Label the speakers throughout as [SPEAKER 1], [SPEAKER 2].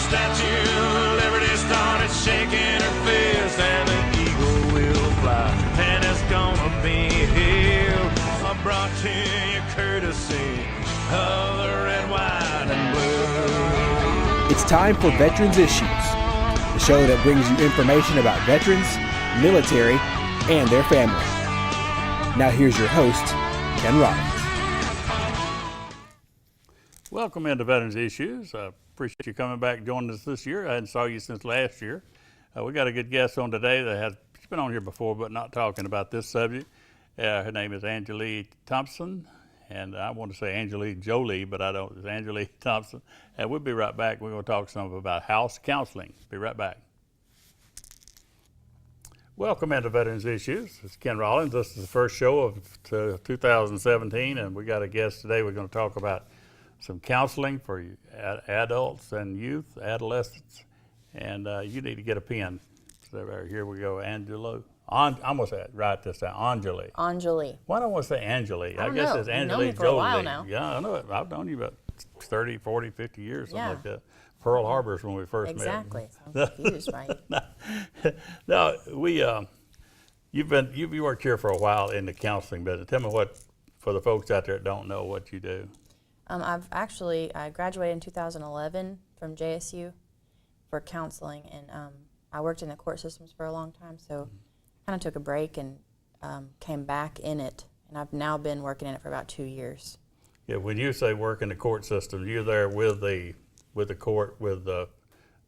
[SPEAKER 1] Statue of Liberty started shaking her fist, and the eagle will fly, and it's gonna be here. I brought to you courtesy of the red, white, and blue.
[SPEAKER 2] It's time for Veterans Issues, the show that brings you information about veterans, military, and their families. Now here's your host, Ken Rollins.
[SPEAKER 3] Welcome into Veterans Issues. I appreciate you coming back joining us this year. I hadn't saw you since last year. We got a good guest on today that she's been on here before, but not talking about this subject. Her name is Angelie Thompson, and I want to say Angelie Jolie, but I don't. It's Angelie Thompson. And we'll be right back. We're going to talk some about house counseling. Be right back. Welcome into Veterans Issues. It's Ken Rollins. This is the first show of 2017, and we got a guest today. We're going to talk about some counseling for adults and youth, adolescents, and you need to get a pen. So right here we go, Angelo. I'm gonna say it right this time, Angelie.
[SPEAKER 4] Angelie.
[SPEAKER 3] Why don't I want to say Angelie?
[SPEAKER 4] I
[SPEAKER 3] guess
[SPEAKER 4] know.
[SPEAKER 3] it's
[SPEAKER 4] You've known
[SPEAKER 3] Angelie
[SPEAKER 4] me for a while
[SPEAKER 3] Jolie.
[SPEAKER 4] now.
[SPEAKER 3] Yeah, I know it. I've known you about 30, 40, 50 years, something
[SPEAKER 4] Yeah.
[SPEAKER 3] like that. Pearl Harbor's when we first
[SPEAKER 4] Exactly.
[SPEAKER 3] met.
[SPEAKER 4] I'm confused, right?
[SPEAKER 3] No, you've worked here for a while in the counseling business. Tell me what, for the folks out there that don't know what you do.
[SPEAKER 4] I graduated in 2011 from JSU for counseling, and I worked in the court systems for a long time, so kind of took a break and came back in it, and I've now been working in it for about 2 years.
[SPEAKER 3] Yeah, when you say work in the court system, you're there with the court, with the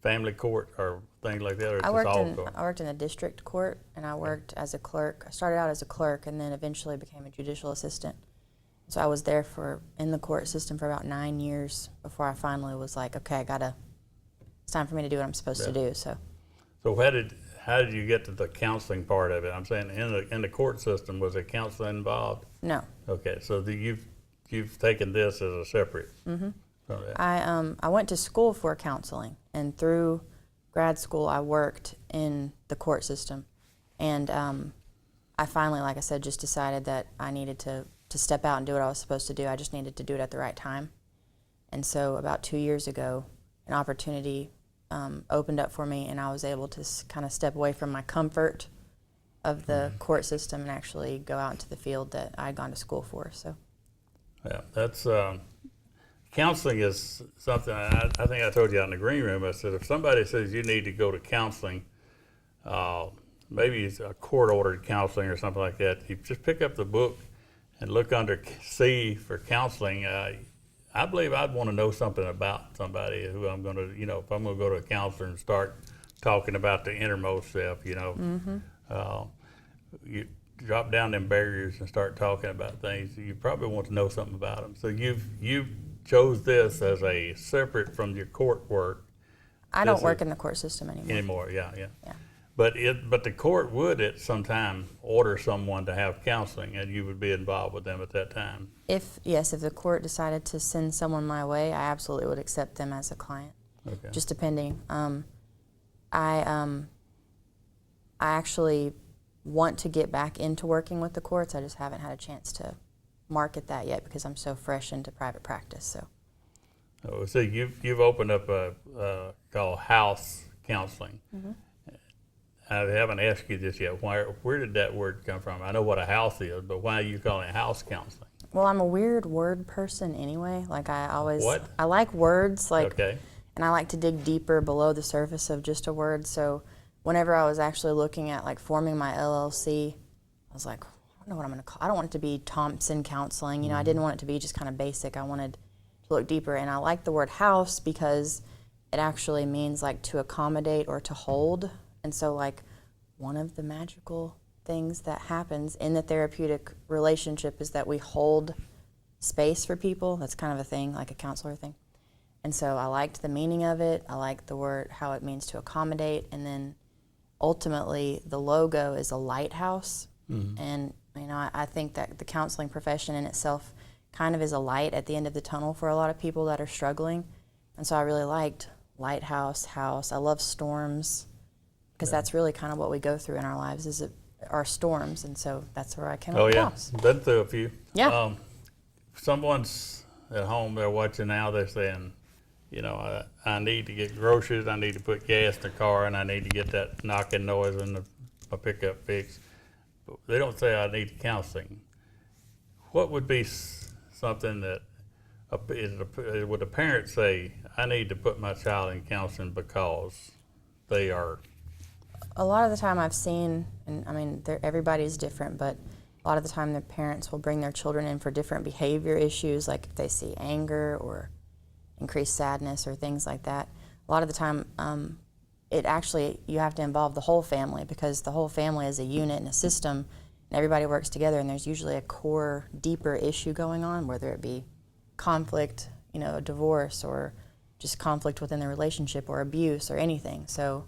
[SPEAKER 3] family court or things like that, or it's
[SPEAKER 4] I
[SPEAKER 3] just all court?
[SPEAKER 4] worked in the district court, and I worked as a clerk. I started out as a clerk and then eventually became a judicial assistant. So I was there in the court system for about 9 years before I finally was like, okay, it's time for me to do what I'm supposed to do. So
[SPEAKER 3] how did you get to the counseling part of it? I'm saying in the court system, was there counseling involved?
[SPEAKER 4] no.
[SPEAKER 3] Okay, so you've taken this as a separate. Mm-hmm.
[SPEAKER 4] I went to school for counseling, and through grad school I worked in the court system, and I finally, like I said, just decided that I needed to step out and do what I was supposed to do. I just needed to do it at the right time. And so about 2 years ago, an opportunity opened up for me, and I was able to kind of step away from my comfort of the court system and actually go out into the field that I had gone to school for. So,
[SPEAKER 3] Yeah, that's counseling is something. I think I told you out in the green room. I said if somebody says you need to go to counseling, maybe it's a court-ordered counseling or something like that, you just pick up the book and look under C for counseling. I believe I'd want to know something about somebody who I'm going to, if I'm going to go to a counselor and start talking about the innermost self, you drop down them barriers and start talking about things. You probably want to know something about them. So you chose this as a separate from your court work.
[SPEAKER 4] I don't work in the court system anymore.
[SPEAKER 3] Yeah. But the court would at some time order someone to have counseling, and you would be involved with them at that time.
[SPEAKER 4] If the court decided to send someone my way, I absolutely would accept them as a client.
[SPEAKER 3] Okay.
[SPEAKER 4] Just depending. I actually want to get back into working with the courts. I just haven't had a chance to market that yet because I'm so fresh into private practice.
[SPEAKER 3] So you've opened up a called house counseling. Mm-hmm. I haven't asked you this yet. Where did that word come from? I know what a house is, but why are you calling it house counseling?
[SPEAKER 4] Well, I'm a weird word person anyway. Like I like words,
[SPEAKER 3] okay.
[SPEAKER 4] And I like to dig deeper below the surface of just a word. So whenever I was actually looking at forming my LLC, I was like, I don't know what I'm going to call. I don't want it to be Thompson Counseling. I didn't want it to be just kind of basic. I wanted to look deeper, and I like the word house because it actually means to accommodate or to hold. And so one of the magical things that happens in the therapeutic relationship is that we hold space for people. That's kind of a thing, like a counselor thing. And so I liked the meaning of it. I liked the word, how it means to accommodate. And then ultimately the logo is a lighthouse. Mm-hmm. And I think that the counseling profession in itself kind of is a light at the end of the tunnel for a lot of people that are struggling. And so I really liked lighthouse, house. I love storms because that's really kind of what we go through in our lives is our storms. And so that's where I came up with house.
[SPEAKER 3] Been through a few.
[SPEAKER 4] Yeah.
[SPEAKER 3] Someone's at home, they're watching now, they're saying, you know, I need to get groceries, I need to put gas in the car, and I need to get that knocking noise in my pickup fixed. But they don't say I need counseling. What would be something that would a parent say, I need to put my child in counseling because they are?
[SPEAKER 4] A lot of the time I've seen, and I mean, everybody's different, but a lot of the time the parents will bring their children in for different behavior issues, like if they see anger or increased sadness or things like that. A lot of the time, you have to involve the whole family, because the whole family is a unit and a system, and everybody works together, and there's usually a core, deeper issue going on, whether it be conflict, you know, divorce, or just conflict within the relationship, or abuse, or anything. So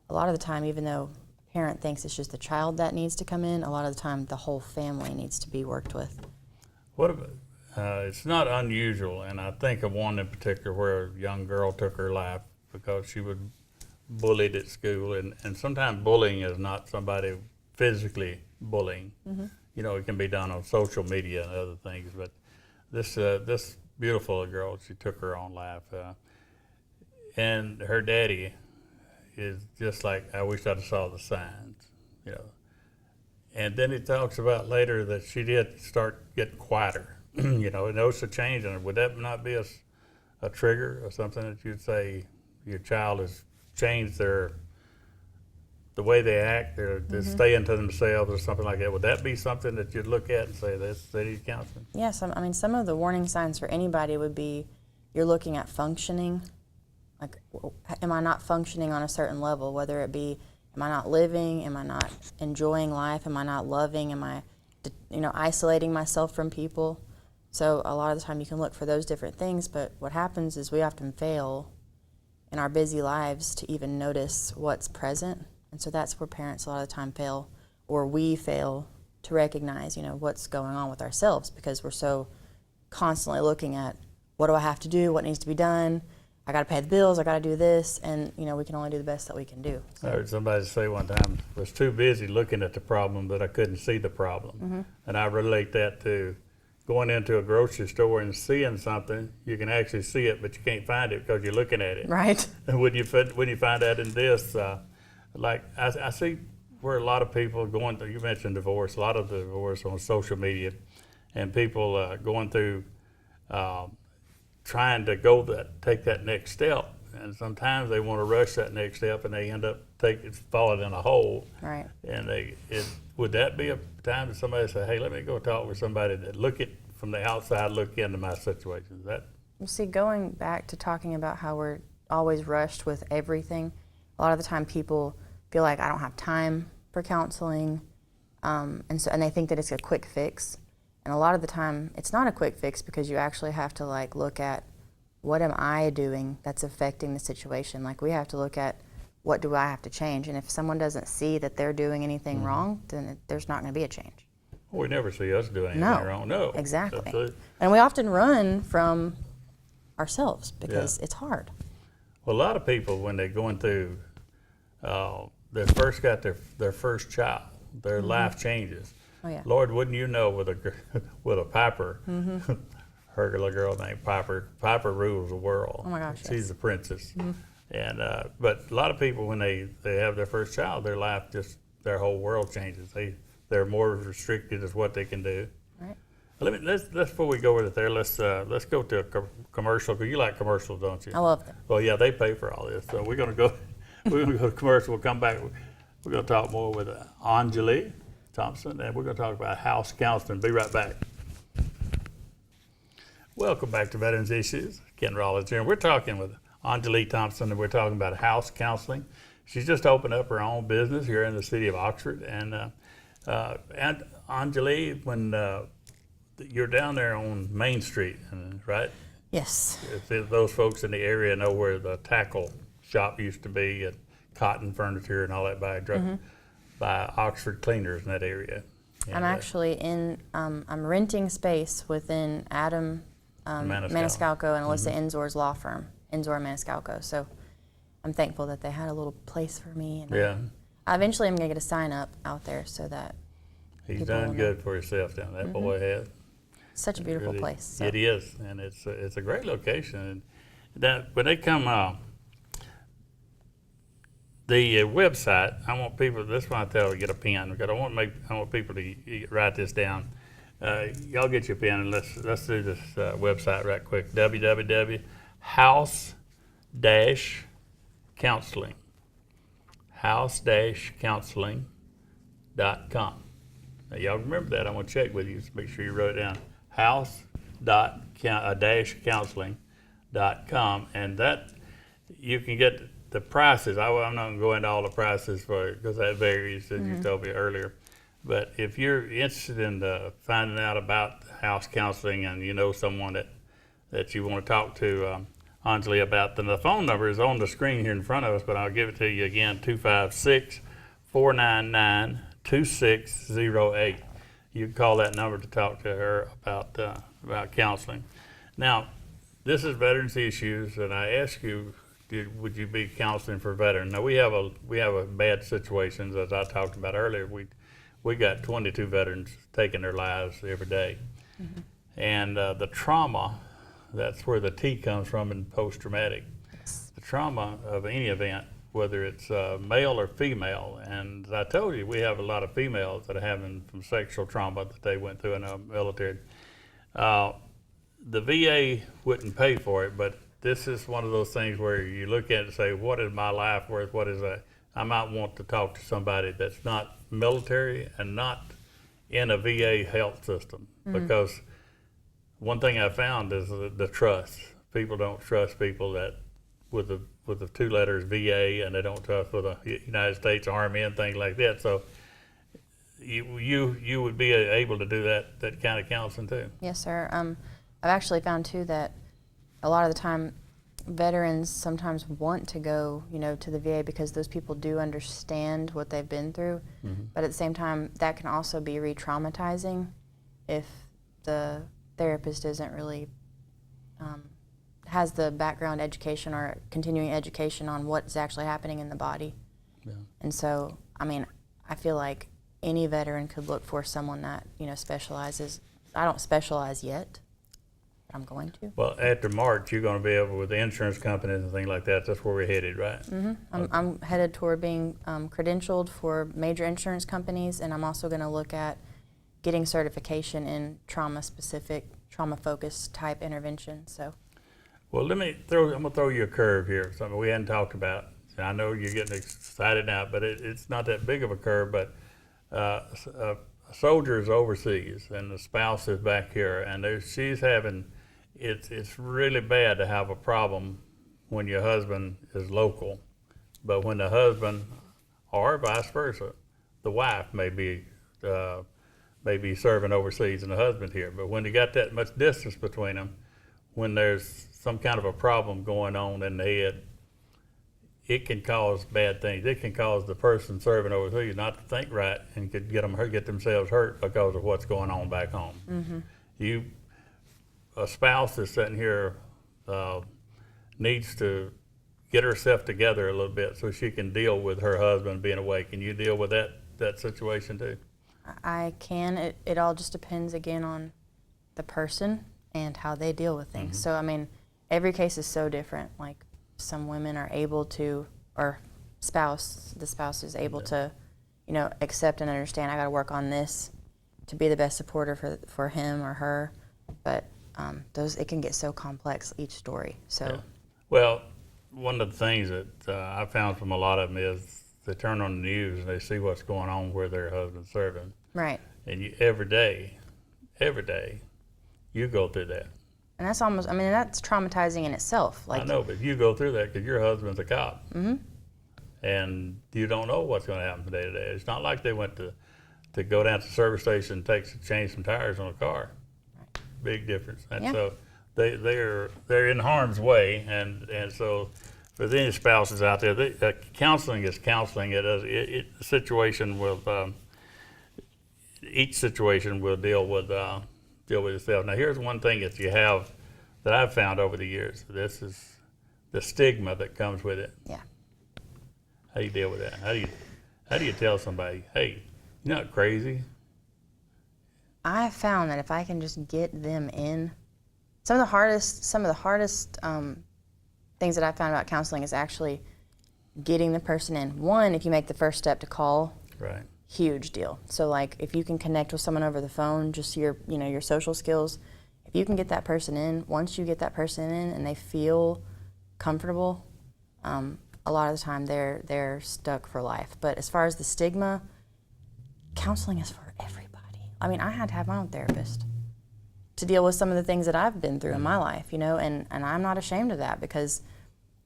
[SPEAKER 4] a lot of the time, even though a parent thinks it's just the child that needs to come in, a lot of the time the whole family needs to be worked with.
[SPEAKER 3] What about, it's not unusual, and I think of one in particular where a young girl took her life because she was bullied at school, and sometimes bullying is not somebody physically bullying. Mm-hmm. You know, it can be done on social media and other things, but this beautiful girl, she took her own life, and her daddy is just like, I wish I'd saw the signs, you know. And then he talks about later that she did start getting quieter, you know, and notice a change in her. Would that not be a trigger or something that you'd say your child has changed the way they act, or they're staying to themselves or something like that? Would that be something that you'd look at and say they need counseling?
[SPEAKER 4] Yes, I mean, some of the warning signs for anybody would be you're looking at functioning. Like, am I not functioning on a certain level, whether it be, am I not living, am I not enjoying life, am I not loving, am I, you know, isolating myself from people? So a lot of the time you can look for those different things, but what happens is we often fail in our busy lives to even notice what's present. And so that's where parents a lot of the time fail, or we fail to recognize, you know, what's going on with ourselves, because we're so constantly looking at, what do I have to do, what needs to be done, I got to pay the bills, I got to do this, and, you know, we can only do the best that we can do.
[SPEAKER 3] I heard somebody say one time, I was too busy looking at the problem that I couldn't see the problem. Mm-hmm. And I relate that to going into a grocery store and seeing something, you can actually see it, but you can't find it because you're looking at it.
[SPEAKER 4] Right.
[SPEAKER 3] And when you find that in this, like I see where a lot of people going through, you mentioned divorce, a lot of divorce on social media, and people going through trying to take that next step, and sometimes they want to rush that next step, and they end up falling in a hole.
[SPEAKER 4] Right.
[SPEAKER 3] And would that be a time that somebody say, "Hey, let me go talk with somebody that look at from the outside, look into my situation"? Is that?
[SPEAKER 4] You see, going back to talking about how we're always rushed with everything, a lot of the time people feel like, I don't have time for counseling, and they think that it's a quick fix. And a lot of the time, it's not a quick fix, because you actually have to like look at, what am I doing that's affecting the situation? Like, we have to look at, what do I have to change? And if someone doesn't see that they're doing anything wrong, then there's not going to be a change.
[SPEAKER 3] Well, we never see us doing anything wrong. No,
[SPEAKER 4] exactly. And we often run from ourselves because it's hard.
[SPEAKER 3] Well, a lot of people, when they're going through, they first got their first child, their life changes.
[SPEAKER 4] Oh, yeah.
[SPEAKER 3] Lord, wouldn't you know, with a Piper, her little girl named Piper. Piper rules the world.
[SPEAKER 4] Oh my gosh,
[SPEAKER 3] she's the princess. And but a lot of people, when they have their first child, their life their whole world changes. They're more restricted as what they can do.
[SPEAKER 4] Right.
[SPEAKER 3] Let's before we go over there, let's go to a commercial, because you like commercials, don't you?
[SPEAKER 4] I love them.
[SPEAKER 3] Well, yeah, they pay for all this, so we're gonna go to commercial. We'll come back. We're gonna talk more with Anjali Thompson, and we're gonna talk about house counseling. Be right back. Welcome back to Veterans Issues. Ken Rollins here. We're talking with Anjali Thompson, and we're talking about house counseling. She's just opened up her own business here in the city of Oxford. And Anjali, when you're down there on Main Street, right?
[SPEAKER 4] Yes.
[SPEAKER 3] If those folks in the area know where the tackle shop used to be, and cotton furniture and all that by Oxford Cleaners in that area. And
[SPEAKER 4] I'm actually I'm renting space within Adam Maniscalco and Alyssa Enzor's law firm, Enzor Maniscalco. So I'm thankful that they had a little place for me. And I eventually am going to get a sign up out there so that
[SPEAKER 3] he's done good for himself down there. That boy has.
[SPEAKER 4] Such a beautiful place. So.
[SPEAKER 3] It is, and it's a great location. that when they come, the website, I want people, this one I tell them to get a pen, because I want people to write this down. Y'all get your pen and let's do this website right quick. www.house-counseling. house-counseling.com. Now, y'all remember that. I'm going to check with you, so make sure you wrote it down. house-counseling.com. And that, you can get the prices. I'm not going to go into all the prices because that varies, as you told me earlier. But if you're interested in finding out about house counseling and you know someone that you want to talk to Anjali about, then the phone number is on the screen here in front of us, but I'll give it to you again, 256-499-2608. You can call that number to talk to her about counseling. Now, this is Veterans Issues, and I ask you, would you be counseling for veterans? Now, we have a bad situations, as I talked about earlier. We got 22 veterans taking their lives every day. Mm-hmm. And the trauma, that's where the T comes from in post-traumatic. The trauma of any event, whether it's male or female. And as I told you, we have a lot of females that are having some sexual trauma that they went through in the military. The VA wouldn't pay for it, but this is one of those things where you look at it and say, what is my life worth? What is that? I might want to talk to somebody that's not military and not in a VA health system, because one thing I found is the trust. People don't trust people that with the two letters VA, and they don't trust with the United States Army and things like that. So you would be able to do that kind of counseling too.
[SPEAKER 4] Yes, sir. I've actually found too that a lot of the time veterans sometimes want to go, to the VA because those people do understand what they've been through. Mm-hmm. But at the same time, that can also be re-traumatizing if the therapist isn't really has the background education or continuing education on what's actually happening in the body. Yeah. And so, I feel like any veteran could look for someone that, specializes. I don't specialize yet. I'm going to.
[SPEAKER 3] Well, after March, you're going to be able, with the insurance companies and things like that, that's where we're headed, right?
[SPEAKER 4] Mm-hmm. I'm headed toward being credentialed for major insurance companies, and I'm also going to look at getting certification in trauma-specific, trauma-focused type intervention. So. Well,
[SPEAKER 3] I'm going to throw you a curve here, something we hadn't talked about. I know you're getting excited now, but it's not that big of a curve, but a soldier is overseas, and the spouse is back here, and she's having... It's really bad to have a problem when your husband is local, but when the husband, or vice versa, the wife may be serving overseas and the husband here. But when you got that much distance between them, when there's some kind of a problem going on in the head, it can cause bad things. It can cause the person serving overseas not to think right and could get themselves hurt because of what's going on back home. Mm-hmm. A spouse that's sitting here needs to get herself together a little bit so she can deal with her husband being away. Can you deal with that situation too?
[SPEAKER 4] I can. It all just depends again on the person and how they deal with things. Mm-hmm. So every case is so different. Like some women are able to, or the spouse is able to, accept and understand. I got to work on this to be the best supporter for him or her, but. It can get so complex, each story. So, yeah.
[SPEAKER 3] Well, one of the things that I found from a lot of them is they turn on the news and they see what's going on where their husband's serving.
[SPEAKER 4] Right.
[SPEAKER 3] And every day, you go through that.
[SPEAKER 4] And that's that's traumatizing in itself.
[SPEAKER 3] I know, but you go through that because your husband's a cop. Mm-hmm. And you don't know what's going to happen from day to day. It's not like they went to go down to the service station and change some tires on a car. Big difference, and so they're in harm's way, and so for any spouses out there, counseling is counseling. Each situation will deal with itself. Now, here's one thing that you have that I've found over the years. This is the stigma that comes with it.
[SPEAKER 4] Yeah.
[SPEAKER 3] How do you deal with that? How do you tell somebody, hey, you're not crazy?
[SPEAKER 4] I have found that if I can just get them in, some of the hardest things that I found about counseling is actually getting the person in. One, if you make the first step to call,
[SPEAKER 3] Right.
[SPEAKER 4] huge deal. So like if you can connect with someone over the phone, just your your social skills, if you can get that person in, once you get that person in and they feel comfortable, a lot of the time they're stuck for life. But as far as the stigma, counseling is for everybody. I mean, I had to have my own therapist to deal with some of the things that I've been through in my life, and I'm not ashamed of that, because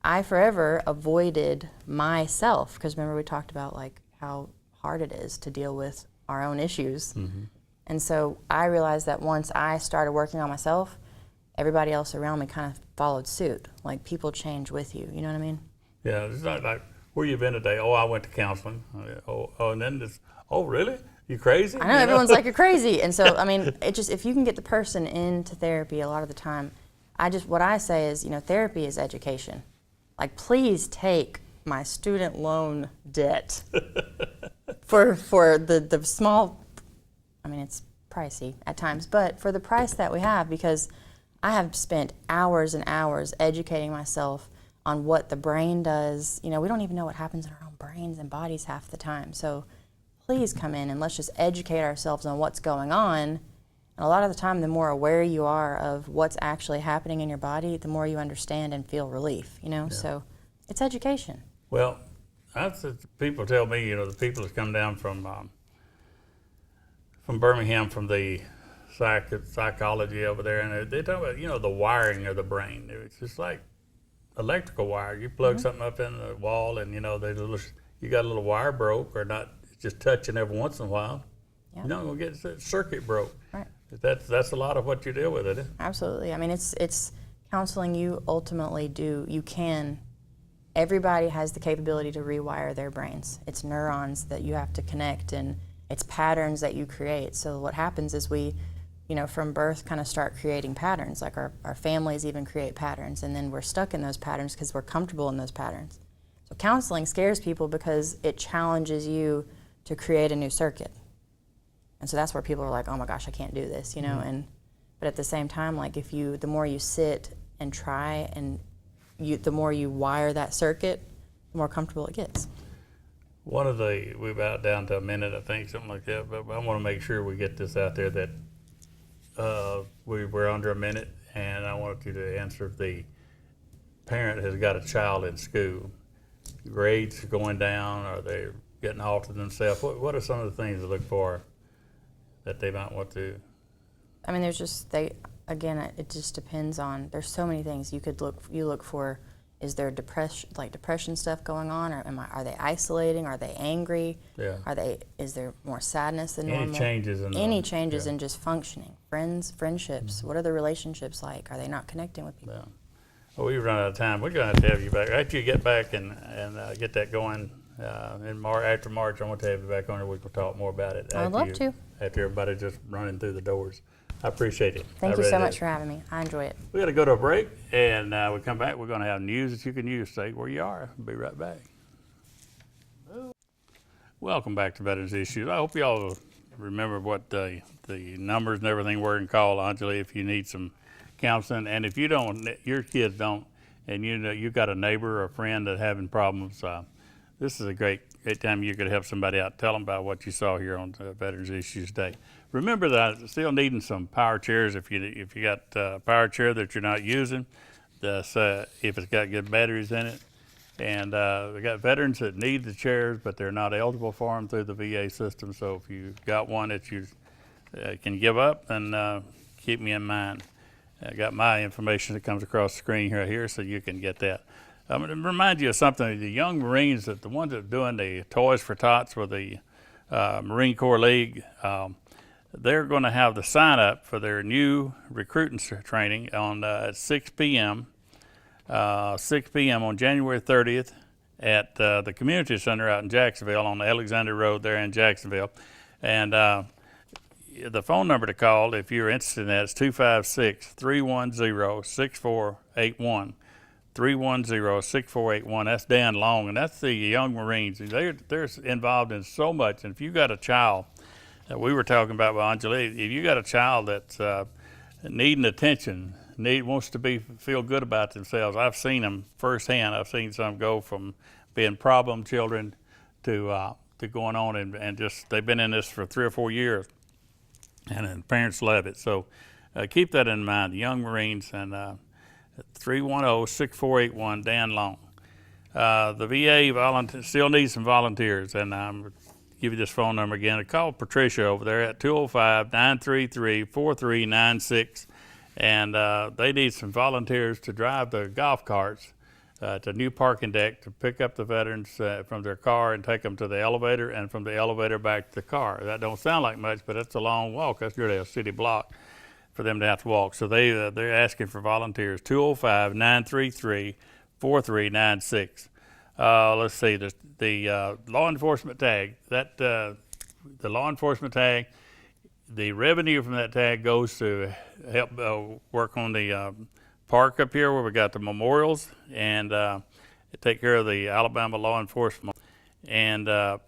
[SPEAKER 4] I forever avoided myself, because remember we talked about like how hard it is to deal with our own issues. And so I realized that once I started working on myself, everybody else around me kind of followed suit. Like people change with you, you know what I mean?
[SPEAKER 3] Yeah, it's not like, where you been today? Oh, I went to counseling. And then this, oh, really? You crazy?
[SPEAKER 4] I know, everyone's like, you're crazy. And so, I mean, if you can get the person into therapy a lot of the time, what I say is, therapy is education. Like, please take my student loan debt for the small, I mean, it's pricey at times, but for the price that we have, because I have spent hours and hours educating myself on what the brain does. We don't even know what happens in our own brains and bodies half the time. So please come in and let's just educate ourselves on what's going on. And a lot of the time, the more aware you are of what's actually happening in your body, the more you understand and feel relief, So it's education.
[SPEAKER 3] Well, people tell me, the people that come down from Birmingham, from the psychology over there, and they talk about, the wiring of the brain. It's just like electrical wire. You plug something up in the wall, and you got a little wire broke, or not, it's just touching every once in a while.
[SPEAKER 4] Yeah.
[SPEAKER 3] You're not gonna get the circuit broke.
[SPEAKER 4] Right.
[SPEAKER 3] That's a lot of what you deal with, isn't it?
[SPEAKER 4] Absolutely. I mean, it's counseling. You ultimately everybody has the capability to rewire their brains. It's neurons that you have to connect, and it's patterns that you create. So what happens is we, from birth kind of start creating patterns. Like our families even create patterns, and then we're stuck in those patterns because we're comfortable in those patterns. So counseling scares people because it challenges you to create a new circuit. And so that's where people are like, oh my gosh, I can't do this, but at the same time, like the more you sit and try, and the more you wire that circuit, the more comfortable it gets.
[SPEAKER 3] We're about down to a minute, I think, something like that, but I want to make sure we get this out there that we're under a minute, and I want you to answer if the parent has got a child in school. Grades are going down, are they getting altered themselves? What are some of the things to look for that they might want to?
[SPEAKER 4] I mean, there's just, it just depends on, there's so many things you look for. Is there depression stuff going on, or are they isolating? Are they angry?
[SPEAKER 3] Yeah.
[SPEAKER 4] Is there more sadness than normal?
[SPEAKER 3] Any changes
[SPEAKER 4] in just functioning? Friendships, what are the relationships like? Are they not connecting with people?
[SPEAKER 3] Yeah. Well, we've run out of time. We're going to have you back. After you get back and get that going after March, I want to have you back on here. We can talk more about it.
[SPEAKER 4] I'd love to.
[SPEAKER 3] After everybody just running through the doors. I appreciate it.
[SPEAKER 4] Thank you so much for having me. I enjoy it.
[SPEAKER 3] We got to go to a break, and we come back. We're going to have news that you can use. Stay where you are. We'll be right back. Welcome back to Veterans Issues. I hope you all remember what the numbers and everything were, and call Anjali if you need some counseling. And if you don't, your kids don't, and you got a neighbor or a friend that's having problems, this is a great time you could help somebody out. Tell them about what you saw here on Veterans Issues Day. Remember that I'm still needing some power chairs. If you got a power chair that you're not using, if it's got good batteries in it. And we got veterans that need the chairs, but they're not eligible for them through the VA system. So if you got one that you can give up, then keep me in mind. I got my information that comes across the screen right here, so you can get that. I'm going to remind you of something. The young Marines, the ones that are doing the Toys for Tots with the Marine Corps League, they're going to have the sign up for their new recruiting training on at 6 p.m. 6 p.m. on January 30th at the Community Center out in Jacksonville on the Alexander Road there in Jacksonville. And the phone number to call if you're interested in that is 256-310-6481. 310-6481. That's Dan Long, and that's the young Marines. They're involved in so much. And if you got a child, we were talking about with Anjali, if you got a child that's needing attention, wants to feel good about themselves. I've seen them firsthand. I've seen some go from being problem children to going on and just they've been in this for 3 or 4 years, and parents love it. So keep that in mind. The Young Marines, and 310-6481, Dan Long. The VA still needs some volunteers, and I'm give you this phone number again. Call Patricia over there at 205-933-4396, and they need some volunteers to drive the golf carts to New Parking Deck to pick up the veterans from their car and take them to the elevator, and from the elevator back to the car. That don't sound like much, but it's a long walk. That's really a city block for them to have to walk. So they're asking for volunteers. 205-933-4396. Let's see, the law enforcement tag. The law enforcement tag, the revenue from that tag goes to help work on the park up here where we got the memorials, and take care of the Alabama law enforcement. And the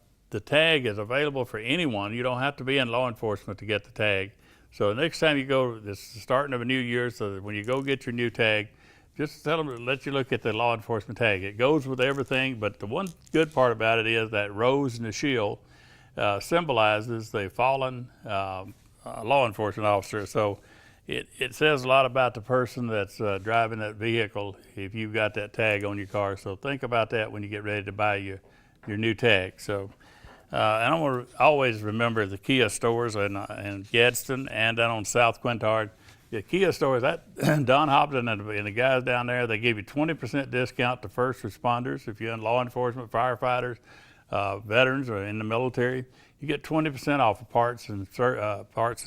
[SPEAKER 3] tag is available for anyone. You don't have to be in law enforcement to get the tag. So next time you go, this is the starting of a new year, so that when you go get your new tag, just tell them to let you look at the law enforcement tag. It goes with everything, but the one good part about it is that rose and the shield symbolizes the fallen law enforcement officer. So it says a lot about the person that's driving that vehicle if you've got that tag on your car. So think about that when you get ready to buy your new tag. So, and I want to always remember the Kia stores in Gadsden and down on South Quintard. The Kia stores, that Don Hopton and the guys down there, they give you 20% discount to first responders. If you're in law enforcement, firefighters, veterans, or in the military, you get 20% off of parts and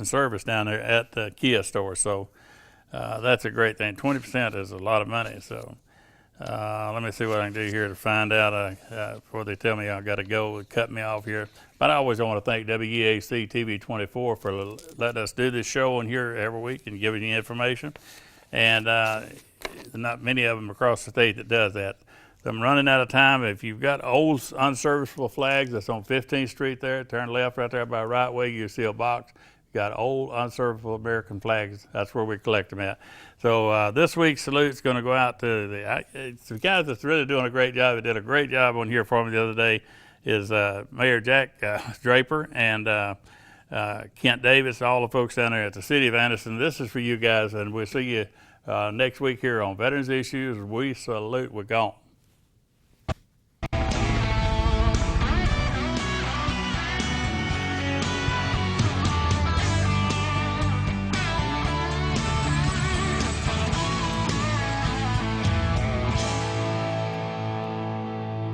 [SPEAKER 3] service down there at the Kia store. So that's a great thing. 20% is a lot of money. So let me see what I can do here to find out before they tell me I got to go and cut me off here. But I always want to thank WEAC TV 24 for letting us do this show on here every week and giving you information. And not many of them across the state that does that. I'm running out of time. If you've got old unserviceable flags that's on 15th Street there, turn left right there by Right Way, you see a box. Got old unserviceable American flags. That's where we collect them at. So this week's salute is going to go out to the guys that's really doing a great job. They did a great job on here for me the other day. Is Mayor Jack Draper and Kent Davis, all the folks down there at the City of Anderson. This is for you guys, and we'll see you next week here on Veterans Issues. We salute. We're gone.